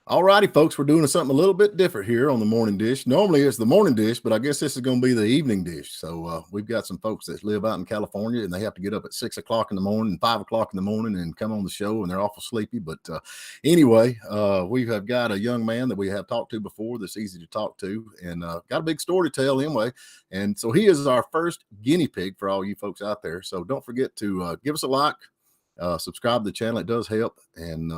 All righty, folks, we're doing something a little bit different here on the morning dish. Normally it's the morning dish, but I guess this is going to be the evening dish. So we've got some folks that live out in California and they have to get up at 6 o'clock in the morning, 5 o'clock in the morning and come on the show and they're awful sleepy. But anyway, we have got a young man that we have talked to before that's easy to talk to and got a big story to tell anyway. And so he is our first guinea pig for all you folks out there. So don't forget to give us a like. Subscribe to the channel. It does help, and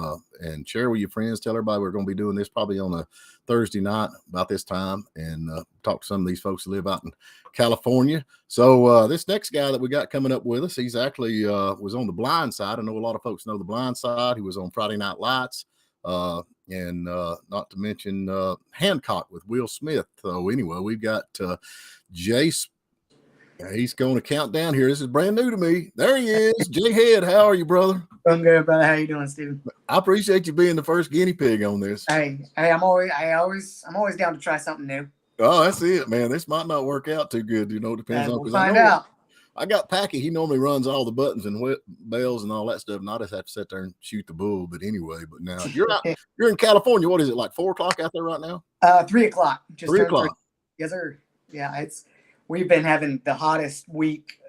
share with your friends. Tell everybody we're going to be doing this probably on a Thursday night about this time, and talk to some of these folks who live out in California. So this next guy that we got coming up with us, he's actually was on The Blind Side. I know a lot of folks know The Blind Side. He was on Friday Night Lights, and not to mention Hancock with Will Smith. So anyway, we've got Jae. He's going to count down here. This is brand new to me. There he is. Jae Head, how are you, brother? I'm good, brother. How you doing, Steven? I appreciate you being the first guinea pig on this. Hey, I'm always down to try something new. Oh, that's it, man. This might not work out too good. You know, depends on. We'll find out. I got Packy. He normally runs all the buttons and bells and all that stuff. And I just have to sit there and shoot the bull. But anyway, but now you're out. You're in California. What is it, like 4 o'clock out there right now? 3 o'clock. 3 o'clock. Yes, sir. Yeah, we've been having the hottest week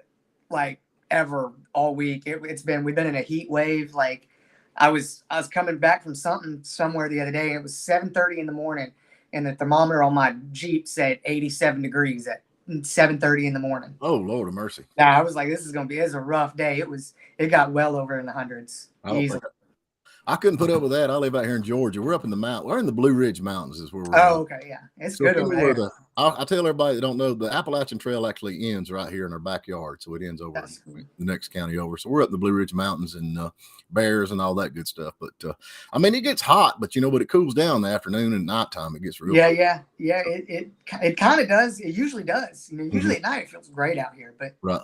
like ever all week. We've been in a heat wave. Like I was coming back from somewhere the other day, and it was 7:30 in the morning, and the thermometer on my Jeep said 87 degrees at 7:30 in the morning. Oh, Lord of mercy. Yeah, I was like, it's a rough day. It got well over in the hundreds. I couldn't put up with that. I live out here in Georgia. We're up in the mountain. We're in the Blue Ridge Mountains is where we're at. Oh, okay. Yeah. It's good over there. I tell everybody that don't know, the Appalachian Trail actually ends right here in our backyard. So it ends over in the next county over. So we're up in the Blue Ridge Mountains and bears and all that good stuff. But I mean, it gets hot, but but it cools down in the afternoon and nighttime. It gets real cool. Yeah. It kind of does. It usually does. Usually at night it feels great out here, but right.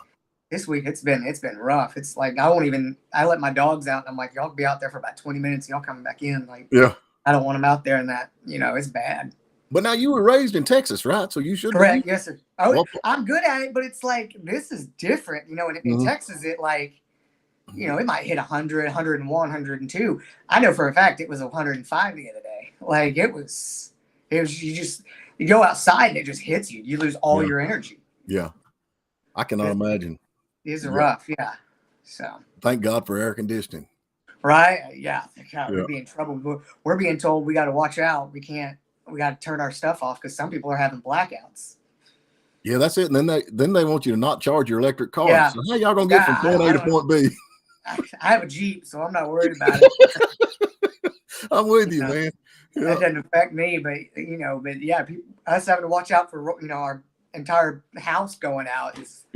This week it's been rough. It's like I let my dogs out and I'm like, y'all be out there for about 20 minutes, y'all coming back in. Like, yeah, I don't want them out there in that, it's bad. But now you were raised in Texas, right? So you should correct, yes, sir. Oh, I'm good at it, but it's like this is different, in Texas, it like, it might hit 100, 101, 102. I know for a fact it was 105 the other day. Like it was you go outside and it just hits you. You lose all your energy. Yeah. I cannot imagine. It's rough, yeah. So thank God for air conditioning. Right? Yeah. God, we'd be in trouble. We're being told we got to watch out. We got to turn our stuff off because some people are having blackouts. Yeah, that's it. And then they want you to not charge your electric car. Yeah. So how y'all gonna get from point A to point B? I have a Jeep, so I'm not worried about it. I'm with you, man. Yeah. That doesn't affect me, but but yeah, us having to watch out for our entire house going out is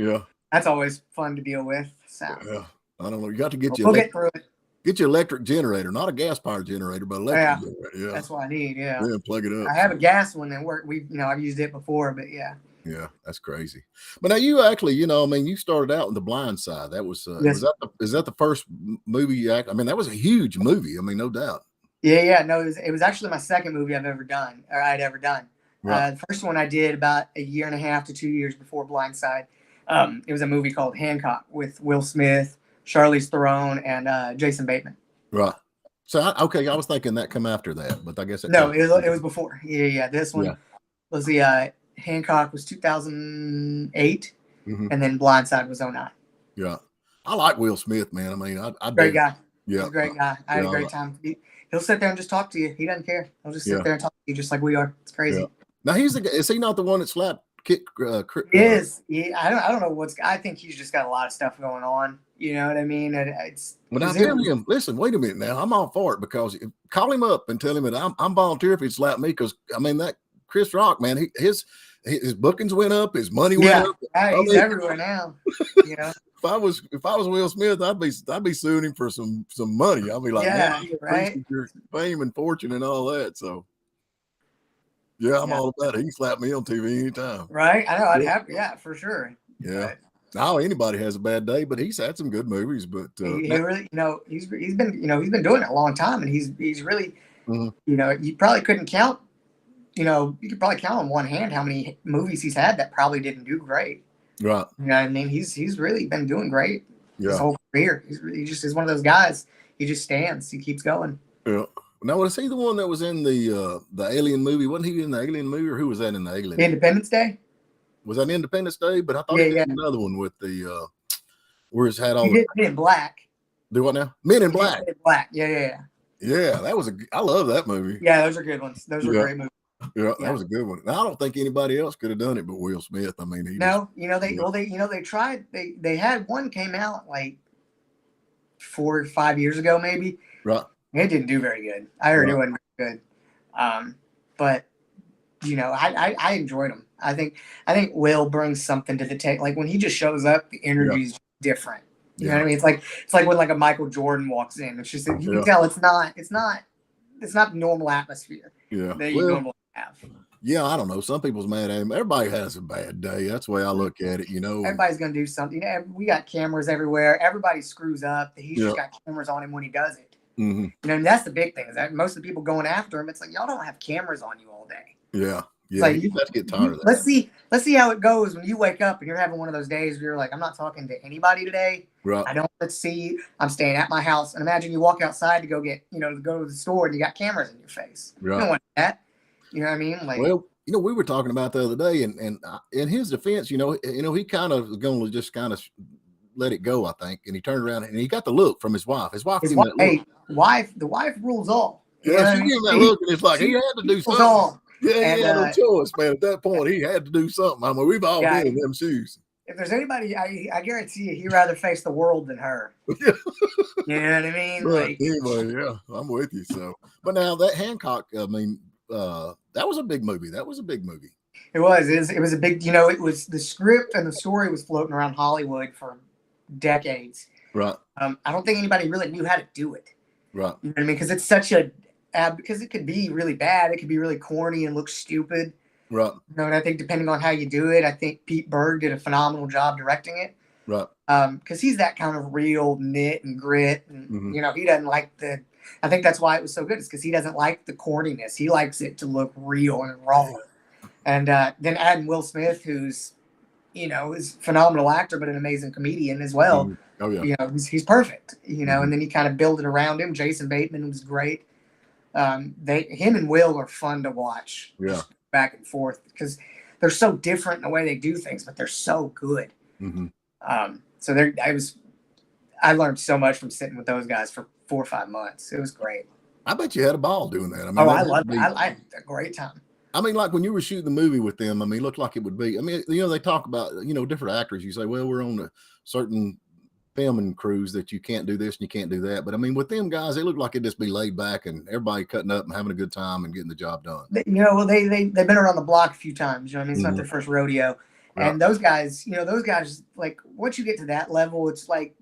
that's always fun to deal with. So yeah, I don't know. You got to get get through it. Get your electric generator, not a gas powered generator, but electric generator. Yeah, that's what I need. Yeah, plug it up. I have a gas one that work. I've used it before, but yeah. Yeah, that's crazy. But now you actually, you started out in The Blind Side. That was yes. Is that the first movie you act? I mean, that was a huge movie. I mean, no doubt. Yeah. No, it was actually my second movie I'd ever done. Right. The first one I did about a year and a half to 2 years before Blind Side. It was a movie called Hancock with Will Smith, Charlize Theron, and Jason Bateman. Right. So, I was thinking that come after that, but I guess it was before. Yeah. This one was the Hancock was 2008, and then Blind Side was 2009. Yeah. I like Will Smith, man. I mean, great guy. Yeah. He's a great guy. I had a great time. He'll sit there and just talk to you. He doesn't care. He'll just sit there and talk to you just like we are. It's crazy. Yeah. Now is he not the one that slapped kick? He is. Yeah, I don't know I think he's just got a lot of stuff going on. You know what I mean? When I tell him, listen, wait a minute now, I'm all for it because call him up and tell him that I'm volunteer if he'd slap me because I mean that Chris Rock, man, his bookings went up, his money went up. He's everywhere now. If I was Will Smith, I'd be suing him for some money. I'd be like, right, your fame and fortune and all that. So yeah, I'm all about it. He can slap me on TV anytime. Right. I know. I'd have, for sure. Yeah. Now anybody has a bad day, but he's had some good movies. But he really, he's been doing it a long time, and he's really, you probably couldn't count. You could probably count on one hand how many movies he's had that probably didn't do great. Right. You know what I mean? He's really been doing great his Yeah. whole career. He just is one of those guys. He just stands. He keeps going. Yeah. Now, was he the one that was in the Alien movie? Wasn't he in the Alien movie, or who was that in the Alien? Independence Day. Was that Independence Day? But I thought Yeah, he did yeah. another one with the where it's had all He the did Men in Black. do what now? Men in He did Black. Men in Black. Yeah, yeah, yeah. Yeah, that was I love that movie. Yeah, those are good ones. Those are great movies. Yeah, that was a good one. Now, I don't think anybody else could have done it but Will Smith. I mean, they tried. They had one came out like 4 or 5 years ago, maybe. Right. It didn't do very good. I heard it wasn't very good. But I enjoyed him. I think Will brings something to the table. Like when he just shows up, the energy's different. You know what I mean? It's like when like a Michael Jordan walks in. It's just you can tell it's not the normal atmosphere that you normally have. Yeah, I don't know. Some people's mad at him. Everybody has a bad day. That's the way I look at it. Everybody's gonna do something. We got cameras everywhere. Everybody screws up. He's just got cameras on him when he does it. Mm-hmm. And that's the big thing is that most of the people going after him, it's like y'all don't have cameras on you all day. Yeah. Like, you have to get tired of that. Let's see how it goes when you wake up and you're having one of those days where you're like, I'm not talking to anybody today. Right. I don't want to see. I'm staying at my house. And imagine you walk outside to go get, to go to the store and you got cameras in your face. Right. You don't want that. You know what I mean? Like, well, we were talking about the other day, and in his defense, he kind of was going to just kind of let it go, I think. And he turned around and he got the look from his wife. His wife, the wife rules all. Yeah, she gave him that look, and it's like he had to do something. All. Yeah, he had no choice, man. At that point, he had to do something. I mean, we've all been in them shoes. If there's anybody, I guarantee you, he'd rather face the world than her. You know what I mean? Right. Like, anyway, yeah, I'm with you. So, but now that Hancock, I mean, that was a big movie. It was a big. It was a big. It was the script and the story was floating around Hollywood for decades. Right. I don't think anybody really knew how to do it. Right. You know what I mean? Because it's such because it could be really bad. It could be really corny and look stupid. Right. And I think depending on how you do it, I think Pete Berg did a phenomenal job directing it. Right. Because he's that kind of real knit and grit, and he doesn't like I think that's why it was so good. Is because he doesn't like the corniness. He likes it to look real and raw. And then adding Will Smith, who's is a phenomenal actor but an amazing comedian as well. Mm-hmm. Oh yeah. He's perfect. And then you kind of build it around him. Jason Bateman was great. Him and Will are fun to watch. Yeah. Back and forth because they're so different in the way they do things, but they're so good. Mm-hmm. I learned so much from sitting with those guys for 4 or 5 months. It was great. I bet you had a ball doing that. I mean, I loved it. I had a great time. I mean, like when you were shooting the movie with them, I mean, it looked like it would be. I mean, they talk about different actors. You say, well, we're on a certain filming crews that you can't do this and you can't do that. But I mean, with them guys, they look like it'd just be laid back and everybody cutting up and having a good time and getting the job done. They've been around the block a few times. It's not their first rodeo. Right. And those guys, like once you get to that level, it's like,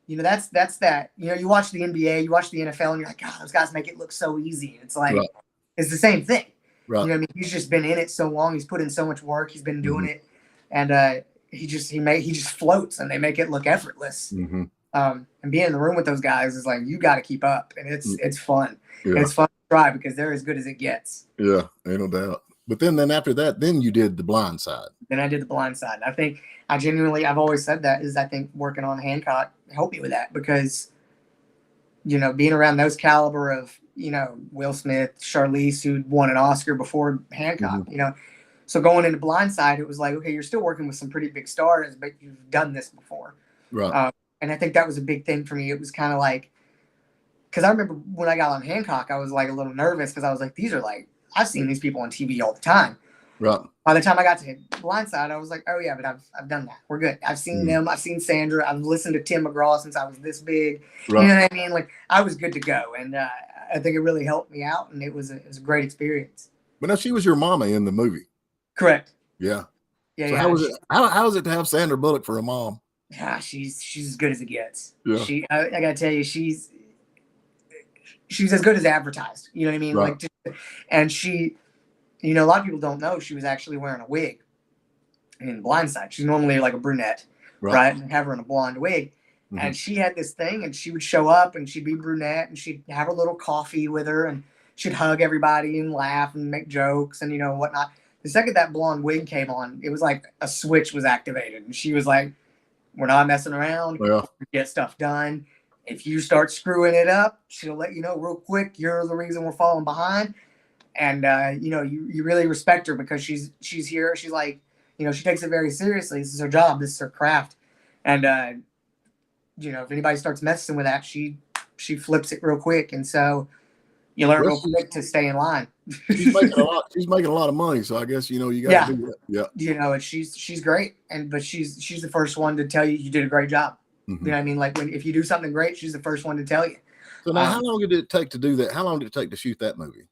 that's that. You watch the NBA, you watch the NFL, and you're like, God, those guys make it look so easy. It's like it's the same thing. Right. I mean, he's just been in it so long. He's put in so much work. He's been doing it, and he just floats, and they make it look effortless. Mm-hmm. And being in the room with those guys is like you got to keep up, and it's fun. Yeah. It's fun to try because they're as good as it gets. Yeah, ain't no doubt. But then after that, then you did The Blind Side. Then I did The Blind Side. I think I've always said that I think working on Hancock helped me with that because, being around those caliber of, Will Smith, Charlize, who'd won an Oscar before Hancock, so going into Blind Side, it was like, okay, you're still working with some pretty big stars, but you've done this before. Right. And I think that was a big thing for me. It was kind of like, because I remember when I got on Hancock, I was like a little nervous because I was like, these are like, I've seen these people on TV all the time. Right. By the time I got to Blindside, I was like, oh yeah, but I've done that. We're good. I've seen them. I've seen Sandra. I've listened to Tim McGraw since I was this big. Right. You know what I mean? Like I was good to go, and I think it really helped me out, and it was a great experience. But now she was your mama in the movie. Correct. Yeah. Yeah. So yeah. how was it? How is it to have Sandra Bullock for a mom? Yeah, she's as good as it gets. Yeah. I gotta tell you, she's as good as advertised. You know what I mean? Right. And she. A lot of people don't know she was actually wearing a wig in Blindside. She's normally like a brunette, right? And have her in a blonde wig. Mm-hmm. And she had this thing, and she would show up, and she'd be brunette, and she'd have her little coffee with her, and she'd hug everybody and laugh and make jokes and whatnot. The second that blonde wig came on, it was like a switch was activated, and she was like, "We're not messing around. Yeah. We get stuff done." if you start screwing it up, she'll let you know real quick. You're the reason we're falling behind. And you really respect her because she's here. She's like, she takes it very seriously. This is her job. This is her craft. And if anybody starts messing with that, she flips it real quick. And so you learn real quick to stay in line. She's making a lot. She's making a lot of money, so I guess you got to do that. Yeah. And she's great, but she's the first one to tell you did a great job. Mm-hmm. You know what I mean? Like if you do something great, she's the first one to tell you. So now, how long did it take to do that? How long did it take to shoot that movie?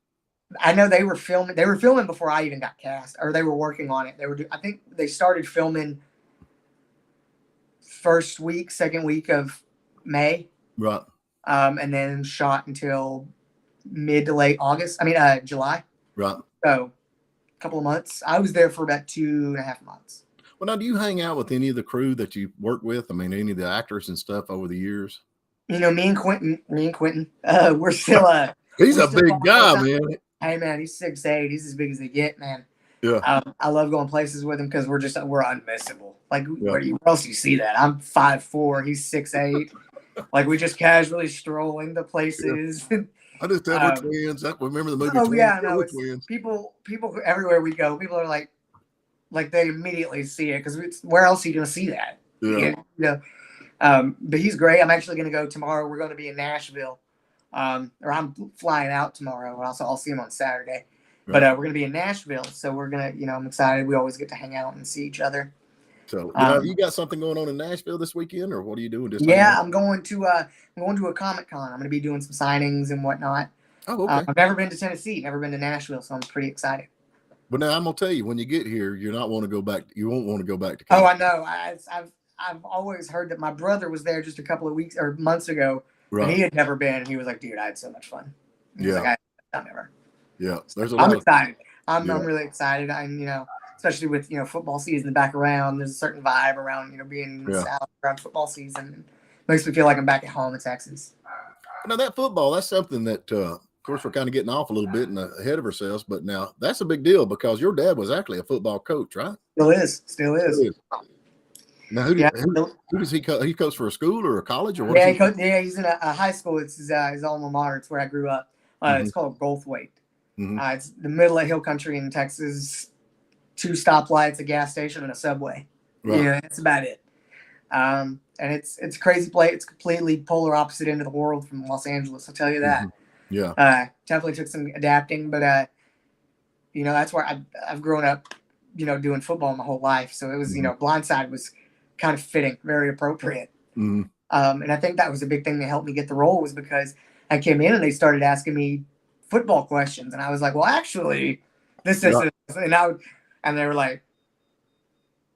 I know they were filming. They were filming before I even got cast, or they were working on it. I think they started filming first week, second week of May, right? And then shot until mid to late August. July, right? So a couple of months. I was there for about 2.5 months. Well, now, do you hang out with any of the crew that you work with? I mean, any of the actors and stuff over the years? Me and Quentin, we're still. He's a big guy, man. Hey, man, he's 6'8". He's as big as they get, man. Yeah. I love going places with him because we're unmissable. Like, where else do you see that? I'm 5'4". He's 6'8". Like, we just casually stroll into places. Yeah. I just tell we're twins. Remember the movie? Oh, Twins? yeah, no, it's twins. People everywhere we go, people are like they immediately see it because where else are you going to see that? Yeah. But he's great. I'm actually going to go tomorrow. We're going to be in Nashville. Or I'm flying out tomorrow. I'll see him on Saturday. Right. But we're going to be in Nashville, so we're going to, I'm excited. We always get to hang out and see each other. So, you got something going on in Nashville this weekend, or what are you doing? I'm going to a Comic-Con. I'm going to be doing some signings and whatnot. Oh, okay. I've never been to Tennessee, never been to Nashville, so I'm pretty excited. But now I'm gonna tell you, when you get here, you won't want to go back to. Oh, I know. I've always heard that my brother was there just a couple of weeks or months ago. Right. And he had never been, and he was like, "Dude, I had so much fun." And he was like, "I never." Yeah, I'm excited. I'm really excited. Especially with football season back around. There's a certain vibe around being in the South around football season. It makes me feel like I'm back at home in Texas. Now that football, that's something that, of course, we're kind of getting off a little bit and ahead of ourselves. But now that's a big deal because your dad was actually a football coach, right? Still is. Now, who does he coach? He coached for a school or a college or what? He's in a high school. It's his alma mater. It's where I grew up. It's called Goldthwaite. Mm-hmm. It's the middle of hill country in Texas. 2 stoplights, a gas station, and a subway. Right. Yeah, that's about it. And it's a crazy place. It's completely polar opposite end of the world from Los Angeles. I'll tell you that. Mm-hmm. Yeah. Definitely took some adapting, but that's where I've grown up, doing football my whole life. So it was, Blindside was kind of fitting, very appropriate. Mm-hmm. And I think that was a big thing that helped me get the role was because I came in and they started asking me football questions, and I was like, well, actually, this is, and they were like,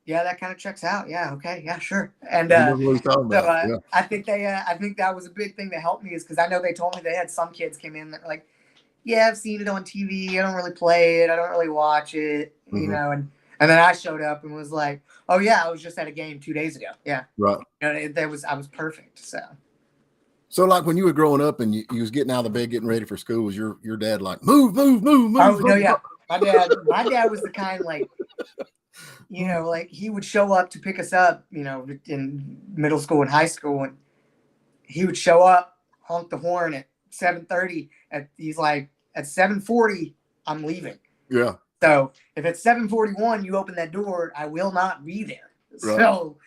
yeah, that kind of checks out. Yeah, okay, yeah, sure. And I think I think that was a big thing that helped me is because I know they told me they had some kids came in that were like, yeah, I've seen it on TV. I don't really play it. I don't really watch it, and then I showed up and was like, oh yeah, I was just at a game 2 days ago. Yeah, right. I was perfect. So like when you were growing up and you was getting out of the bed, getting ready for school, was your dad like, move? Oh no, yeah. My dad was the kind like, like he would show up to pick us up, in middle school and high school, and he would show up, honk the horn at 7:30. He's like, at 7:40, I'm leaving. Yeah. So if at 7:41 you open that door, I will not be there. Right. So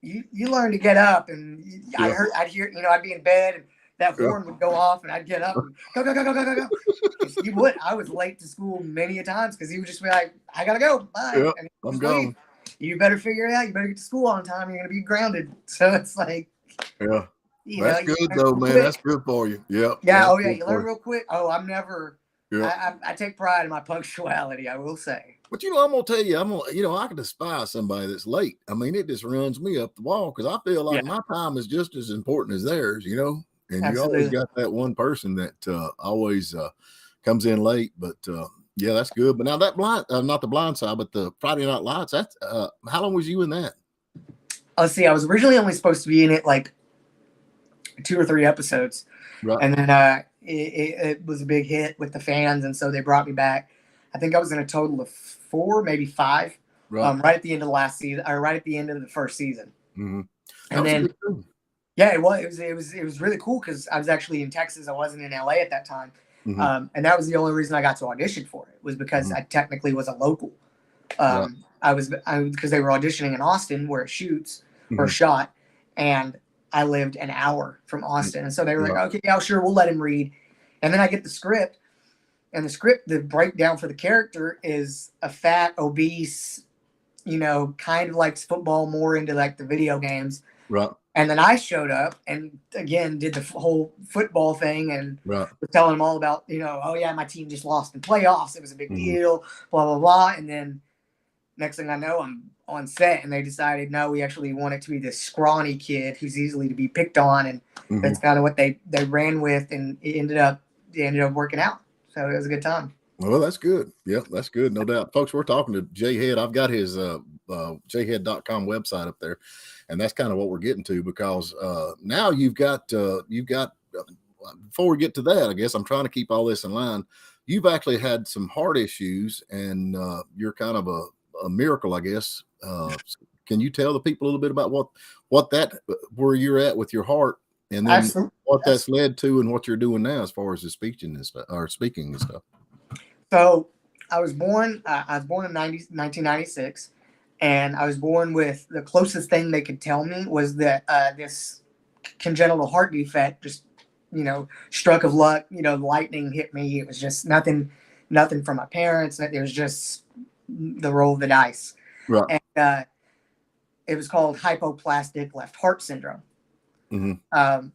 you learn to get up, and I'd hear, I'd be in bed and that horn would go off, and I'd get up and go. He would. I was late to school many a times because he would just be like, I gotta go. Bye. Yep, I'm going. You better figure it out. You better get to school on time. You're gonna be grounded. So it's like, that's good though, man. That's good for you. Yeah. Yeah. Oh yeah. You learn real quick. Oh, I'm never. Yeah. I take pride in my punctuality. I will say. But I'm gonna tell you, I can despise somebody that's late. I mean, it just runs me up the wall because I feel like my time is just as important as theirs. And Absolutely. You always got that one person that always comes in late. But that's good. But now that not the Blind Side, but the Friday Night Lights. That's how long was you in that? Let's see. I was originally only supposed to be in it like 2 or 3 episodes, right. And then it was a big hit with the fans, and so they brought me back. I think I was in a total of 4, maybe 5, right, right at the end of the last season, or right at the end of the first season. Mm-hmm. And then Yeah, it was really cool because I was actually in Texas. I wasn't in LA at that time, Hmm. and that was the only reason I got to audition for it was because Hmm. I technically was a local. Right. I was because they were auditioning in Austin where it shoots or Hmm. shot, and I lived an hour from Austin, and so they were like, Right. okay, yeah, sure, we'll let him read, and then I get the script, and the breakdown for the character is a fat, obese, kind of likes football, more into like the video games. Right. And then I showed up and again did the whole football thing and Right. was telling them all about, oh yeah, my team just lost in playoffs. It was a big Hmm. deal, blah, blah, blah. And then next thing I know, I'm on set and they decided, no, we actually want it to be this scrawny kid who's easily to be picked on. And Hmm. that's kind of what they ran with. And it ended up working out. So it was a good time. Well, that's good. Yeah, that's good. No doubt. Folks, we're talking to Jae Head. I've got his jhead.com website up there. And that's kind of what we're getting to because now you've got before we get to that, I guess I'm trying to keep all this in line. You've actually had some heart issues and you're kind of a miracle, I guess. Can you tell the people a little bit about where you're at with your heart and then Absolutely. what that's led to and what you're doing now as far as the speaking and stuff or speaking and stuff? So I was born in 1996, and I was born with the closest thing they could tell me was that this congenital heart defect just, struck of luck, lightning hit me. It was just nothing from my parents. It was just the roll of the dice. Right. And it was called hypoplastic left heart syndrome. Hmm.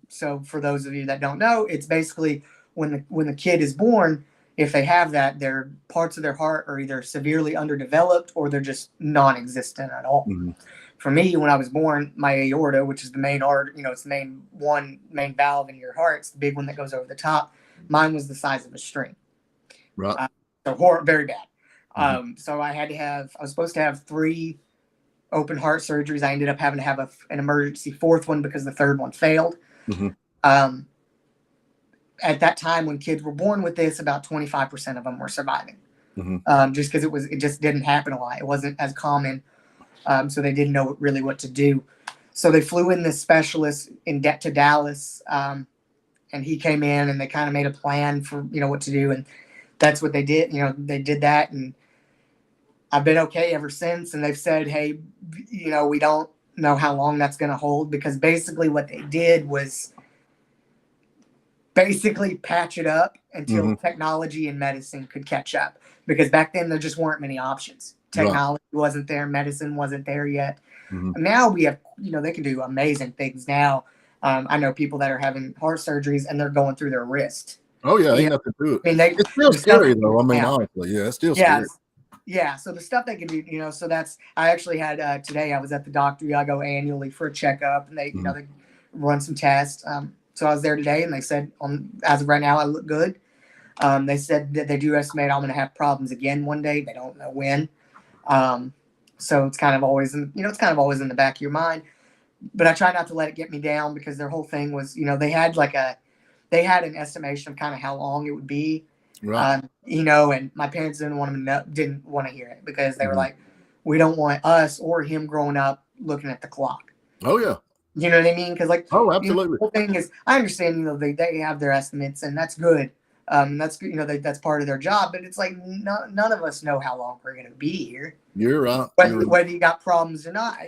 So for those of you that don't know, it's basically when the kid is born, if they have that, their parts of their heart are either severely underdeveloped or they're just non-existent at all. Hmm. For me, when I was born, my aorta, which is the main art, it's the main valve in your heart, it's the big one that goes over the top. Mine was the size of a string, Right. so very bad. Hmm. So I was supposed to have 3 open heart surgeries. I ended up having to have an emergency 4th one because the 3rd one failed. Hmm. Um, at that time, when kids were born with this, about 25% of them were surviving. Hmm. Just because it just didn't happen a lot. It wasn't as common, so they didn't know really what to do. So they flew in this specialist to Dallas, and he came in and they kind of made a plan for what to do, and that's what they did. They did that, and I've been okay ever since. And they've said, hey, we don't know how long that's going to hold because basically what they did was basically patch it up until Hmm. technology and medicine could catch up. Because back then there just weren't many options. Right. Technology wasn't there, medicine wasn't there yet. Hmm. Now we have, they can do amazing things now. I know people that are having heart surgeries and they're going through their wrist. Oh yeah, You ain't know, nothing to it. I mean, It's still the stuff scary though. I mean, now. honestly, yeah, it's still Yeah, scary. yeah. So the stuff they can do, so I actually had today. I was at the doctor. I go annually for a checkup, and Hmm. they run some tests. So I was there today, and they said, as of right now, I look good. They said that they do estimate I'm going to have problems again one day. They don't know when. So it's kind of always in the back of your mind. But I try not to let it get me down because their whole thing was, they had an estimation of kind of how long it would be. Right. And my parents didn't want to hear it because they were Hmm. like, we don't want us or him growing up looking at the clock. Oh yeah. You know what I mean? Because Oh, the absolutely. whole thing is, I understand, they have their estimates and that's good. That's good, that's part of their job. But it's like none of us know how long we're going to be here. You're right. You're right. Whether you got problems or not,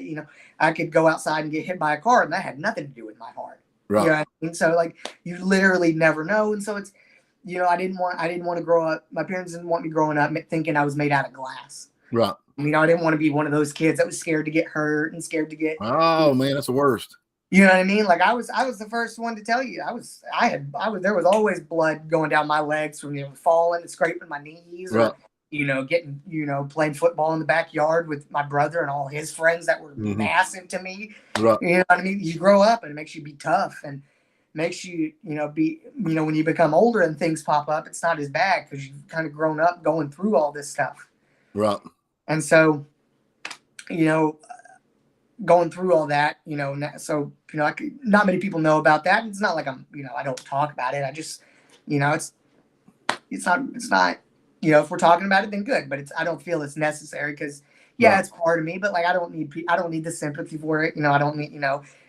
I could go outside and get hit by a car, and that had nothing to do with my heart. You Right. know what I mean? So you literally never know, and so it's, I didn't want to grow up. My parents didn't want me growing up thinking I was made out of glass. Right. I didn't want to be one of those kids that was scared to get hurt and scared to get. Oh man, that's the worst. You know what I mean? Like I was the first one to tell you. There was always blood going down my legs from falling and scraping my knees, Right. or getting playing football in the backyard with my brother and all his friends that were Hmm. massive to me. Right. You know what I mean? You grow up and it makes you be tough and makes you be when you become older and things pop up, it's not as bad because you've kind of grown up going through all this stuff. Right. And so going through all that, so not many people know about that. It's not like I don't talk about it. I just, it's not, if we're talking about it, then good. But I don't feel it's necessary because, yeah, Right. it's part of me. But like, I don't need the sympathy for it. I don't need,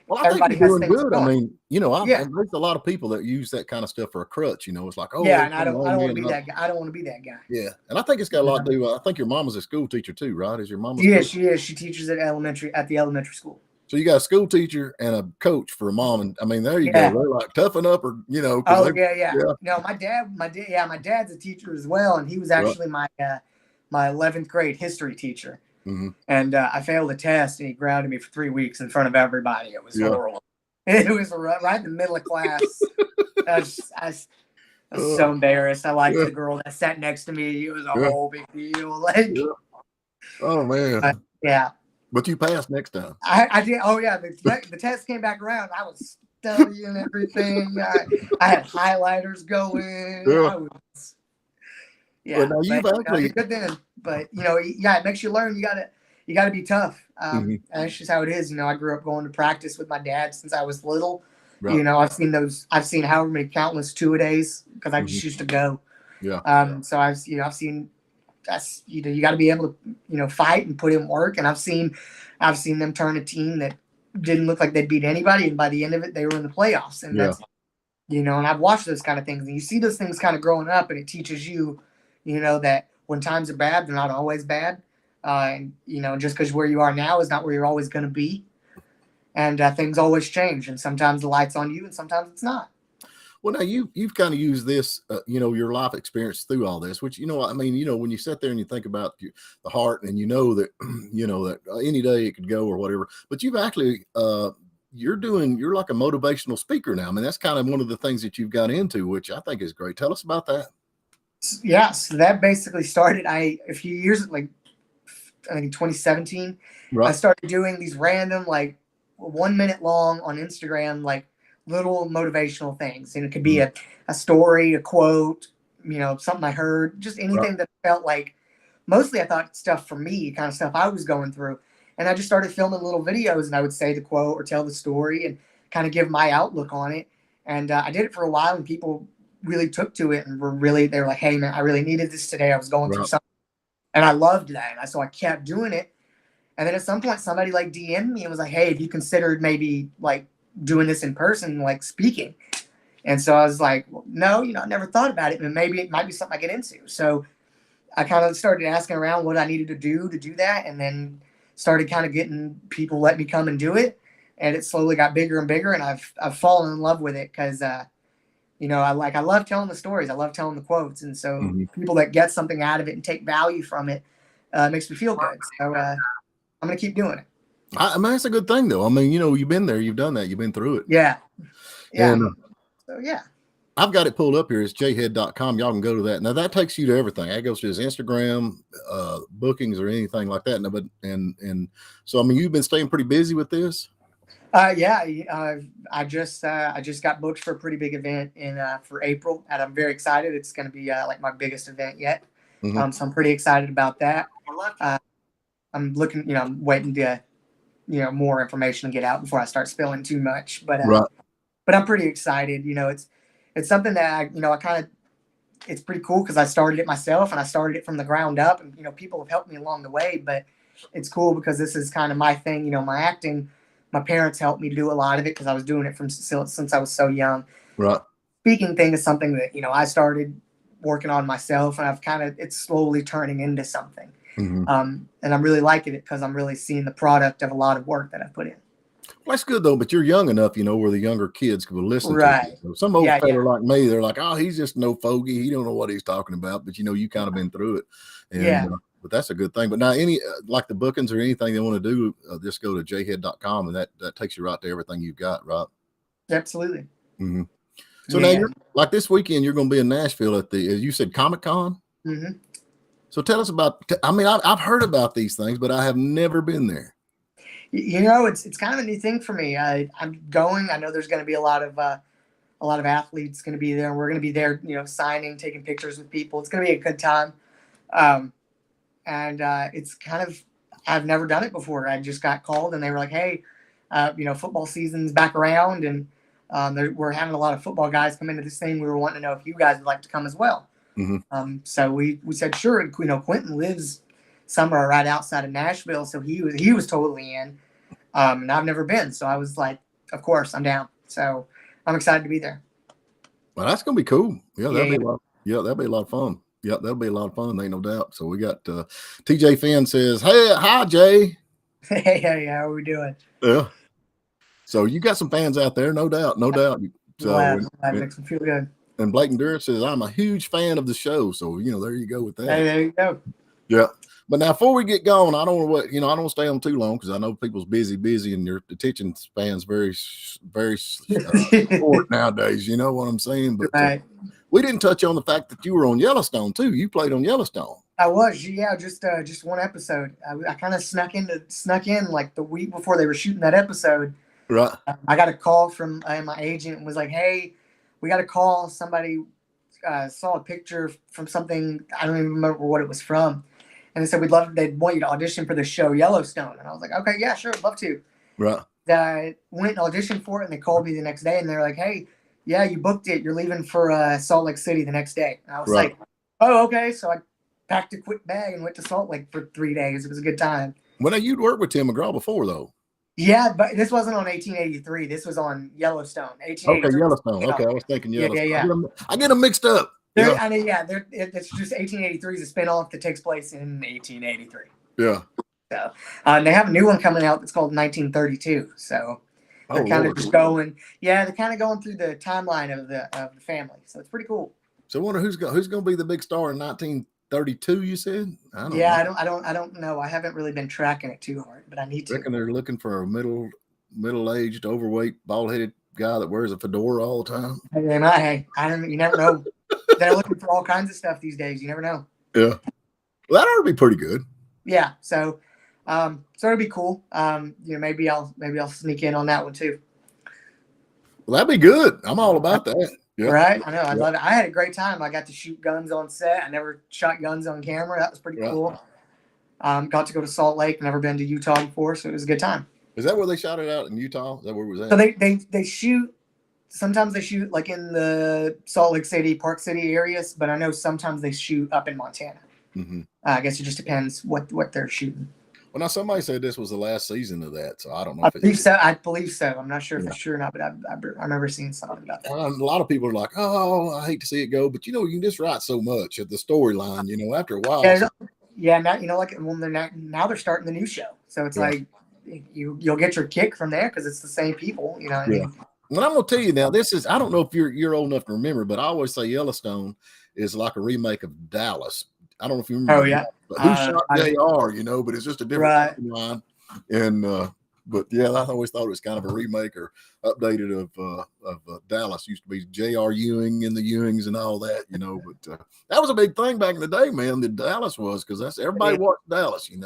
Well, I think everybody you're has doing things good. I going. mean, Yeah. there's a lot of people that use that kind of stuff for a crutch. It's like, oh, Yeah, and everything I on don't me want and to be not. that guy. I don't want to be that guy. Yeah, and I think it's got a You lot to know? do. I think your mom is a school teacher too, right? Is your mom a She school? is. She is. She teaches at the elementary school. So you got a school teacher and a coach for a mom, and I mean, there you go. Yeah. They're like toughen up, or because Oh yeah. No, my dad's a teacher as well, and he was right. actually my 11th grade history teacher. Mm-hmm. And I failed a test, and he grounded me for 3 weeks in front of everybody. It was horrible. It was right in the middle of class. I was so embarrassed. I liked the girl that sat next to me. It was a whole big deal. Like, oh man, yeah. But you passed next time. I did. Oh yeah, the test came back around. I was studying everything. I had highlighters going. Well, now you've actually good then. But it makes you learn. You gotta be tough. And that's just how it is. I grew up going to practice with my dad since I was little. Right. I've seen however many countless two-a-days because I just used to go. Yeah. So I've seen that's you got to be able to fight and put in work, and I've seen them turn a team that didn't look like they'd beat anybody, and by the end of it they were in the playoffs. And that's and I've watched those kind of things, and you see those things kind of growing up, and it teaches you that when times are bad, they're not always bad, and just because where you are now is not where you're always going to be, and things always change, and sometimes the light's on you and sometimes it's not. Well, now you've kind of used this, your life experience through all this, which, I mean, when you sit there and you think about the heart, and that, that any day it could go or whatever, but you've actually, you're like a motivational speaker now. I mean, that's kind of one of the things that you've got into, which I think is great. Tell us about that. Yeah. So that basically started, a few years, like I think 2017, right. I started doing these random, like 1 minute long on Instagram, like little motivational things, and it could be a story, a quote, something I heard, just anything that felt like, mostly I thought stuff for me, kind of stuff I was going through. And I just started filming little videos, and I would say the quote or tell the story and kind of give my outlook on it. And I did it for a while, and people really took to it and they were like, hey man, I really needed this today. I was going through something, and I loved that. And so I kept doing it. And then at some point somebody like DM'd me and was like, hey, have you considered maybe like doing this in person, like speaking? And so I was like, well, no, I never thought about it, and maybe it might be something I get into. So I kind of started asking around what I needed to do that, and then started kind of getting people let me come and do it, and it slowly got bigger and bigger, and I've fallen in love with it because I love telling the stories, I love telling the quotes, and so people that get something out of it and take value from it makes me feel good. So I'm gonna keep doing it. I mean, that's a good thing, though. I mean, you've been there, you've done that, you've been through it. Yeah. And, so yeah, I've got it pulled up here. It's jaehead.com. Y'all can go to that. Now that takes you to everything. That goes to his Instagram, bookings or anything like that. No, but and so I mean, you've been staying pretty busy with this. Yeah. I just got booked for a pretty big event for April, and I'm very excited. It's going to be like my biggest event yet. So I'm pretty excited about that. I'm looking, I'm waiting to, more information to get out before I start spilling too much. But I'm pretty excited. It's something that it's pretty cool because I started it myself, and I started it from the ground up, and people have helped me along the way. But it's cool because this is kind of my thing. My acting. My parents helped me do a lot of it because I was doing it since I was so young. Right. Speaking thing is something that I started working on myself, and it's slowly turning into something. And I'm really liking it because I'm really seeing the product of a lot of work that I've put in. Well, that's good though, but you're young enough, where the younger kids will listen to you. So some old fella like me, they're like, oh, he's just no fogey. He don't know what he's talking about, but you kind of been through it. And, but that's a good thing. But now any, like the bookings or anything they want to do, just go to jaehead.com, and that takes you right to everything you've got, right? Absolutely. So now you're like this weekend, you're going to be in Nashville at as you said, Comic-Con. So tell us about, I mean, I've heard about these things, but I have never been there. It's kind of a new thing for me. I'm going. I know there's going to be a lot of athletes going to be there. We're going to be there, signing, taking pictures with people. It's going to be a good time. And it's kind of, I've never done it before. I just got called, and they were like, hey, football season's back around, and we're having a lot of football guys come into this thing. We were wanting to know if you guys would like to come as well. So we said sure. And Quentin lives somewhere right outside of Nashville, so he was totally in. And I've never been, so I was like, of course, I'm down. So I'm excited to be there. Well, that's gonna be cool. Yeah, that'll Yeah, be a lot. Yeah, that'll be a lot of fun. Yeah, that'll be a lot of fun. Ain't no doubt. So we got TJ Finn says, "Hey, hi Jay." Hey, how are we doing? Yeah. So you got some fans out there, no doubt, no doubt. So Glad it makes me feel good. and Blake Endurance says, "I'm a huge fan of the show." So there you go with that. Hey, there you go. Yeah. But now, before we get going, I don't want to I don't stay on too long because I know people's busy, and their attention span's very short nowadays. You know what I'm saying? But Right. we didn't touch on the fact that you were on Yellowstone too. You played on Yellowstone. I was, yeah, just one episode. I kind of snuck in like the week before they were shooting that episode. Right. I got a call from my agent and was like, "Hey, we got a call. Somebody saw a picture from something. I don't even remember what it was from." And they said they'd want you to audition for the show Yellowstone. And I was like, "Okay, yeah, sure, I'd love to." Right. I went and auditioned for it, and they called me the next day, and they're like, "Hey, yeah, you booked it. You're leaving for Salt Lake City the next day." And I was like, "Oh, okay." So I packed a quick bag and went to Salt Lake for 3 days. It was a good time. Well, now you'd worked with Tim McGraw before, though. Yeah, but this wasn't on 1883. This was on Yellowstone. 1883. Okay, Yellowstone. Okay, I was thinking Yellowstone. Yeah. I get them mixed up. It's just 1883 is a spinoff that takes place in 1883. Yeah. So, and they have a new one coming out that's called 1932. So they're kind of just going. Yeah, they're kind of going through the timeline of the family. So it's pretty cool. So I wonder who's going to be the big star in 1932. You said? I don't know. I haven't really been tracking it too hard, but I need to. I reckon they're looking for a middle-aged, overweight, bald-headed guy that wears a fedora all the time. Hey, you never know. They're looking for all kinds of stuff these days. You never know. Yeah. Well, that ought to be pretty good. Yeah. So it'll be cool. Maybe I'll sneak in on that one too. Well, that'd be good. I'm all about that. Yeah. Right. I know. I love it. I had a great time. I got to shoot guns on set. I never shot guns on camera. That was pretty cool. Got to go to Salt Lake. Never been to Utah before, so it was a good time. Is that where they shot it out in Utah? Is that where it was at? So they shoot. Sometimes they shoot like in the Salt Lake City, Park City areas, but I know sometimes they shoot up in Montana. Mm-hmm. I guess it just depends what they're shooting. Well, now somebody said this was the last season of that, so I don't know. I believe so. I'm not sure if it's true or not, but I remember seeing something about that. A lot of people are like, "Oh, I hate to see it go," but you can just write so much of the storyline. After a while. Now they're starting the new show, so it's like you'll get your kick from there because it's the same people. You know what I mean? Well, I'm gonna tell you now. I don't know if you're old enough to remember, but I always say Yellowstone is like a remake of Dallas. I don't know if you remember. Oh yeah. But who shot JR? But it's just a different line. And but yeah, I always thought it was kind of a remake or updated of Dallas. Used to be J.R. Ewing and the Ewings and all that. But that was a big thing back in the day, man. That Dallas was because everybody watched Dallas. And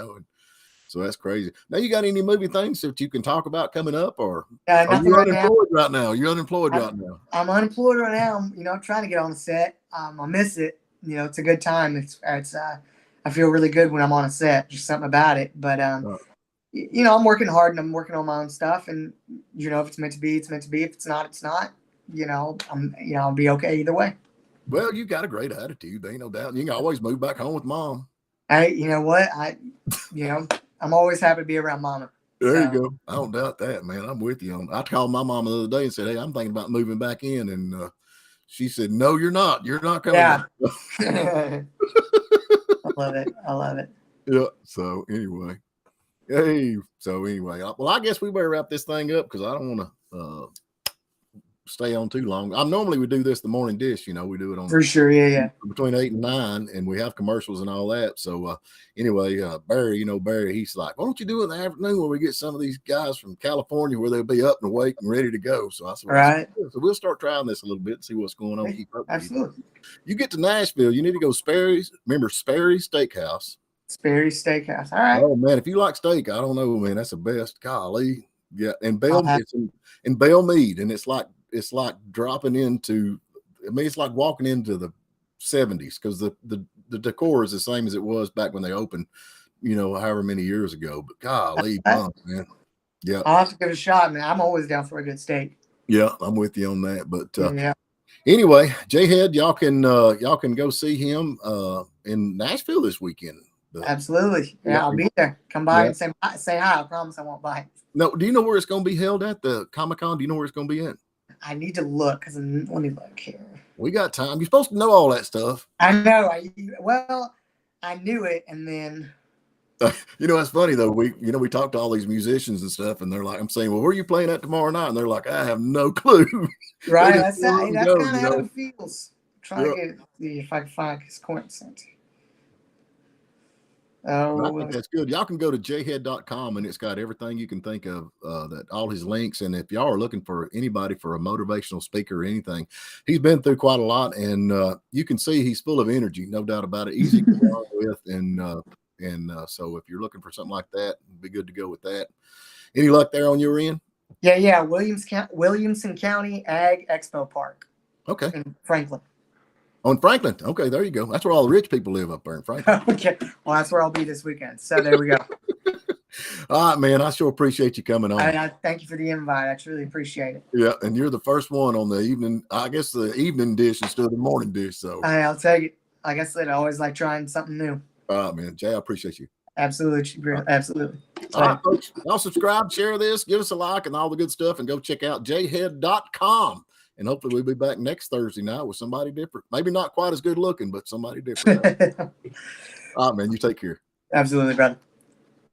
so that's crazy. Now, you got any movie things that you can talk about coming up, or are you unemployed right now? You're unemployed right now. I'm unemployed right now. I'm trying to get on the set. I miss it. It's a good time. It's I feel really good when I'm on a set. Just something about it. But I'm working hard and I'm working on my own stuff. And if it's meant to be, it's meant to be. If it's not, it's not. I'll be okay either way. Well, you got a great attitude. There ain't no doubt. You can always move back home with mom. You know what? I'm always happy to be around mama. There you go. I don't doubt that, man. I'm with you. I called my mom the other day and said, "Hey, I'm thinking about moving back in," and she said, "No, you're not. You're not coming." Yeah. I love it. Yeah. So anyway, well, I guess we better wrap this thing up because I don't want to stay on too long. I normally would do this the morning dish. We do it on for sure. Yeah. Between 8 and 9, and we have commercials and all that. So anyway, Barry, he's like, "Why don't you do it in the afternoon where we get some of these guys from California where they'll be up and awake and ready to go?" So I said, right. So we'll start trying this a little bit and see what's going on. Hey, keep up. Absolutely. You get to Nashville, you need to go Sperry's. Remember Sperry's Steakhouse? Sperry's Steakhouse. All right. Oh man, if you like steak, I don't know, man, that's the best. Golly, yeah. And it's in Belle Meade, and it's like dropping into. I mean, it's like walking into the 70s because the decor is the same as it was back when they opened. However many years ago. But golly, man. Yeah, I'll have to give it a shot, man. I'm always down for a good steak. Yeah, I'm with you on that. But anyway, Jae Head, y'all can go see him in Nashville this weekend. Absolutely. Yeah, I'll be there. Come by and say hi. I promise I won't bite. No, do you know where it's going to be held at, the Comic-Con? Do you know where it's going to be at? I need to look because let me look here. We got time. You're supposed to know all that stuff. I know. I knew it, and then. You know, it's funny though. We talk to all these musicians and stuff, and they're like, I'm saying, well, where are you playing at tomorrow night? And they're like, I have no clue. Right. That's kind of how it feels. Try to see if I can find his coincidence. I think that's good. Y'all can go to jaehead.com and it's got everything you can think of, that all his links. And if y'all are looking for anybody for a motivational speaker or anything, he's been through quite a lot, and you can see he's full of energy, no doubt about it. Easy to get along with, and so if you're looking for something like that, it'd be good to go with that. Any luck there on your end? Yeah. Williamson County Ag Expo Park. Okay. In Franklin. On Franklin. Okay, there you go. That's where all the rich people live, up there in Franklin. Okay. Well, that's where I'll be this weekend. So there we go. All right, man. I sure appreciate you coming on. I thank you for the invite. I truly appreciate it. Yeah, and you're the first one on the evening, I guess the evening dish instead of the morning dish. So I'll take it. Like I said, I always like trying something new. All right, man. Jay, I appreciate you. Absolutely. Absolutely. All right, folks. Y'all subscribe, share this, give us a like and all the good stuff, and go check out jaehead.com. And hopefully we'll be back next Thursday night with somebody different. Maybe not quite as good looking, but somebody different. All right, man. You take care. Absolutely, brother.